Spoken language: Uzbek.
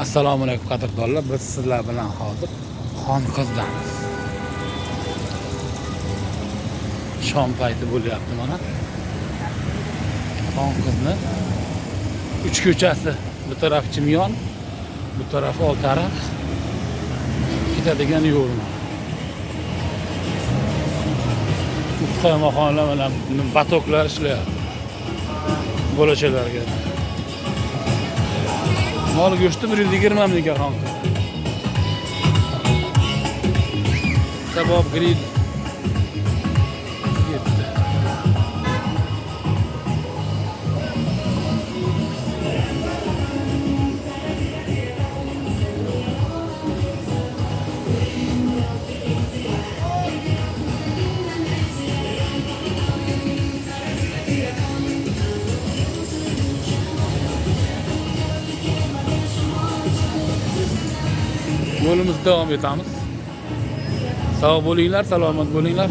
Assalomu alaykum qadrdonlar. Biz sizlar bilan hozir Xonqizdamiz. Shom payti bo'lyapti mana. Xonqizni 3 ko'chasi. Bu taraf Chimyon, bu taraf Oltiariq. Ketadigan yo'l. Ufqaymoqonlar bilan batoklar ishlayapti. Bo'lachalarga. Mol go'shti 120 mingga Xonqiz. Kabob grill. Yo'limizda davom etamiz. Sog' bo'linglar, salomat bo'linglar.